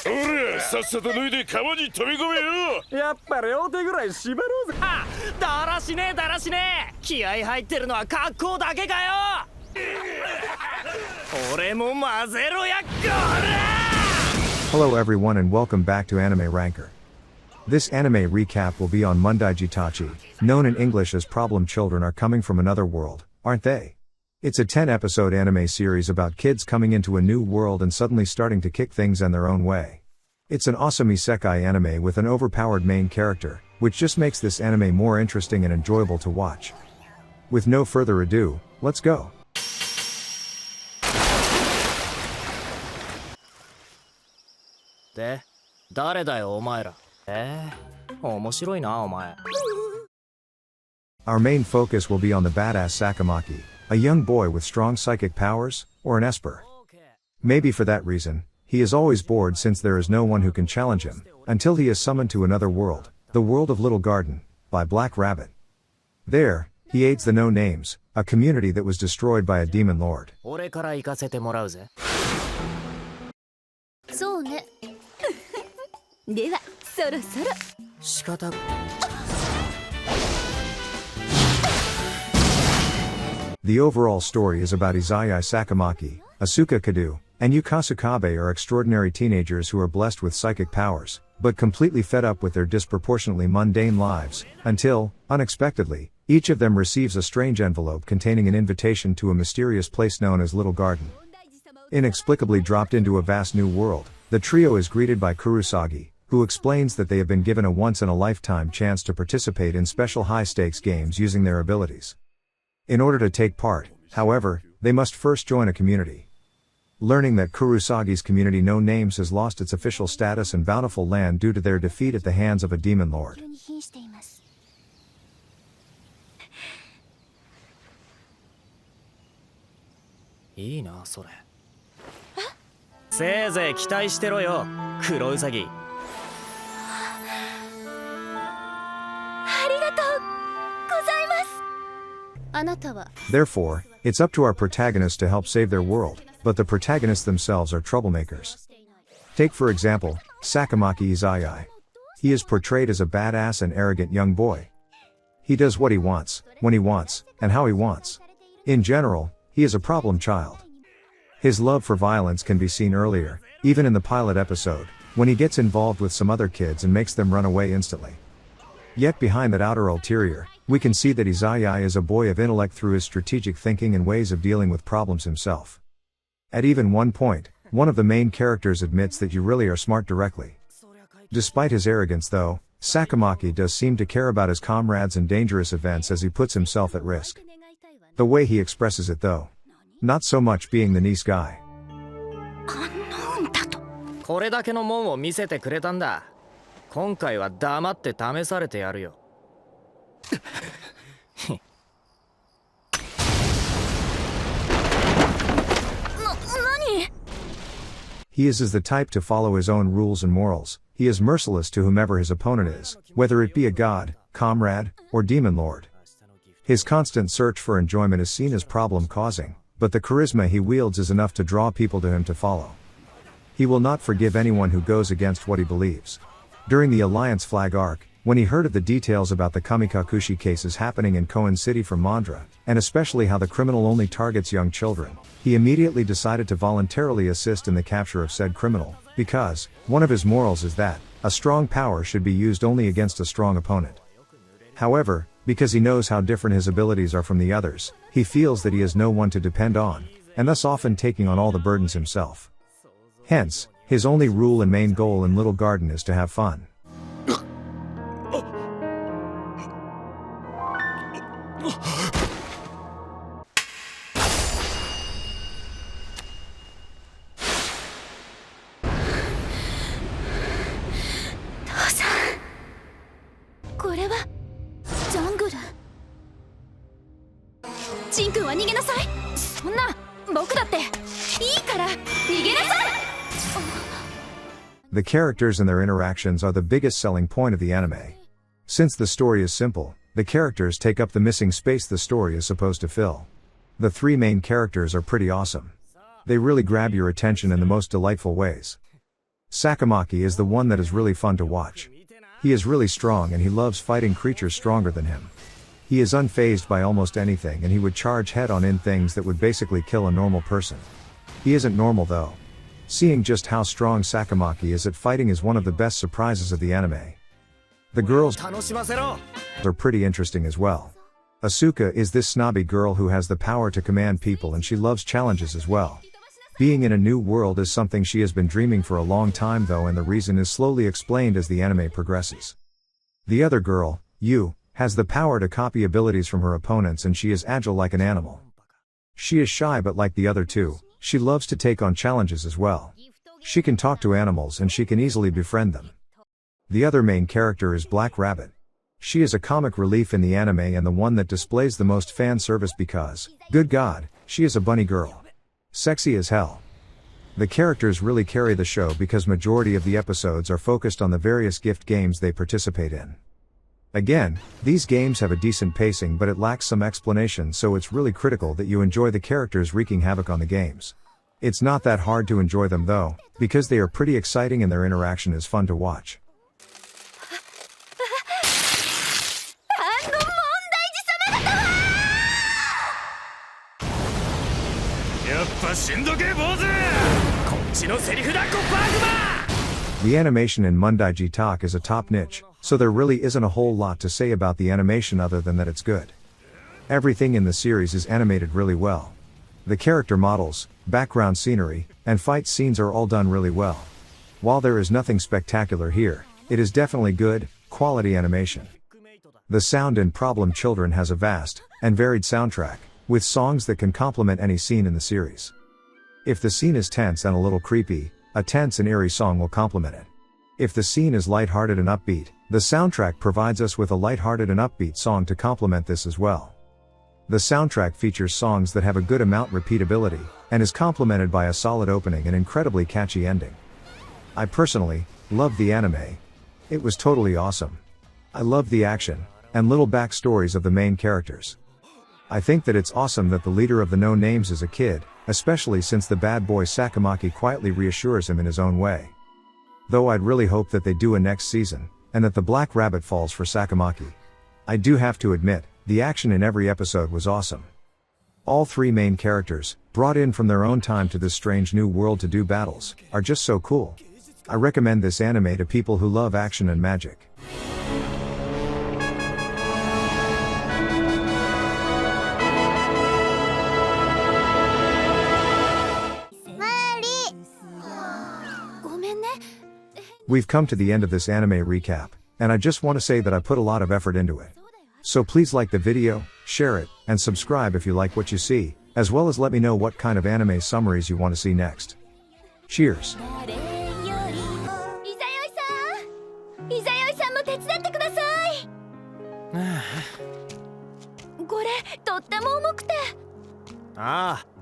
俺さっさと脱いで川に飛び込めよ。やっぱ両手ぐらい縛ろうぜ。あ、だらしねえだらしねえ。気合入ってるのは格好だけかよ。俺も混ぜろやっこら。 Hello everyone and welcome back to Anime Ranker. This anime recap will be on Mondaiji Tachi, known in English as Problem Children Are Coming From Another World, aren't they? It's a 10-episode anime series about kids coming into a new world and suddenly starting to kick things in their own way. It's an awesome Isekai anime with an overpowered main character, which just makes this anime more interesting and enjoyable to watch. With no further ado, let's go! De, 誰だよお前ら。面白いなお前。 Our main focus will be on the badass Sakamaki, a young boy with strong psychic powers, or an esper. Maybe for that reason, he is always bored since there is no one who can challenge him, until he is summoned to another world, the world of Little Garden, by Black Rabbit. There, he aids the No Names, a community that was destroyed by a demon lord. 俺から行かせてもらうぜ。そうね。では、そろそろ。仕方。 The overall story is about Izayoi Sakamaki, Asuka Kadu, and Yukasukabe are extraordinary teenagers who are blessed with psychic powers, but completely fed up with their disproportionately mundane lives, until, unexpectedly, each of them receives a strange envelope containing an invitation to a mysterious place known as Little Garden. Inexplicably dropped into a vast new world, the trio is greeted by Kuru Sagi, who explains that they have been given a once-in-a-lifetime chance to participate in special high-stakes games using their abilities. In order to take part, however, they must first join a community. Learning that Kurusagi's community No Names has lost its official status and bountiful land due to their defeat at the hands of a demon lord. いいなそれ。せいぜい期待してろよ、黒ウサギ。 Therefore, it's up to our protagonists to help save their world, but the protagonists themselves are troublemakers. Take for example, Sakamaki Izayoi. He is portrayed as a badass and arrogant young boy. He does what he wants, when he wants, and how he wants. In general, he is a problem child. His love for violence can be seen earlier, even in the pilot episode, when he gets involved with some other kids and makes them run away instantly. Yet behind that outer ulterior, we can see that Izayoi is a boy of intellect through his strategic thinking and ways of dealing with problems himself. At even one point, one of the main characters admits that you really are smart directly. Despite his arrogance though, Sakamaki does seem to care about his comrades and dangerous events as he puts himself at risk. The way he expresses it though. Not so much being the nice guy. これだけのもんを見せてくれたんだ。今回は黙って試されてやるよ。 He is the type to follow his own rules and morals. He is merciless to whomever his opponent is, whether it be a god, comrade, or demon lord. His constant search for enjoyment is seen as problem-causing, but the charisma he wields is enough to draw people to him to follow. He will not forgive anyone who goes against what he believes. During the Alliance Flag arc, when he heard of the details about the Kamikakushi cases happening in Koen City from Mandra, and especially how the criminal only targets young children, he immediately decided to voluntarily assist in the capture of said criminal, because, one of his morals is that, a strong power should be used only against a strong opponent. However, because he knows how different his abilities are from the others, he feels that he has no one to depend on, and thus often taking on all the burdens himself. Hence, his only rule and main goal in Little Garden is to have fun. The characters and their interactions are the biggest selling point of the anime. Since the story is simple, the characters take up the missing space the story is supposed to fill. The three main characters are pretty awesome. They really grab your attention in the most delightful ways. Sakamaki is the one that is really fun to watch. He is really strong and he loves fighting creatures stronger than him. He is unfazed by almost anything and he would charge head on in things that would basically kill a normal person. He isn't normal though. Seeing just how strong Sakamaki is at fighting is one of the best surprises of the anime. The girls are pretty interesting as well. Asuka is this snobby girl who has the power to command people and she loves challenges as well. Being in a new world is something she has been dreaming for a long time though, and the reason is slowly explained as the anime progresses. The other girl, Yu, has the power to copy abilities from her opponents and she is agile like an animal. She is shy but like the other two, she loves to take on challenges as well. She can talk to animals and she can easily befriend them. The other main character is Black Rabbit. She is a comic relief in the anime and the one that displays the most fan service because, good god, she is a bunny girl. Sexy as hell. The characters really carry the show because majority of the episodes are focused on the various gift games they participate in. Again, these games have a decent pacing but it lacks some explanation, so it's really critical that you enjoy the characters wreaking havoc on the games. It's not that hard to enjoy them though, because they are pretty exciting and their interaction is fun to watch. The animation in Mondaiji Tachi is a top niche, so there really isn't a whole lot to say about the animation other than that it's good. Everything in the series is animated really well. The character models, background scenery, and fight scenes are all done really well. While there is nothing spectacular here, it is definitely good, quality animation. The Sound in Problem Children has a vast and varied soundtrack, with songs that can complement any scene in the series. If the scene is tense and a little creepy, a tense and eerie song will complement it. If the scene is lighthearted and upbeat, the soundtrack provides us with a lighthearted and upbeat song to complement this as well. The soundtrack features songs that have a good amount repeatability, and is complemented by a solid opening and incredibly catchy ending. I personally loved the anime. It was totally awesome. I loved the action and little backstories of the main characters. I think that it's awesome that the leader of the No Names is a kid, especially since the bad boy Sakamaki quietly reassures him in his own way. Though I'd really hope that they do a next season, and that the Black Rabbit falls for Sakamaki. I do have to admit, the action in every episode was awesome. All three main characters, brought in from their own time to this strange new world to do battles, are just so cool. I recommend this anime to people who love action and magic. We've come to the end of this anime recap, and I just want to say that I put a lot of effort into it. So please like the video, share it, and subscribe if you like what you see, as well as let me know what kind of anime summaries you want to see next. Cheers! これとっても重くて。ああ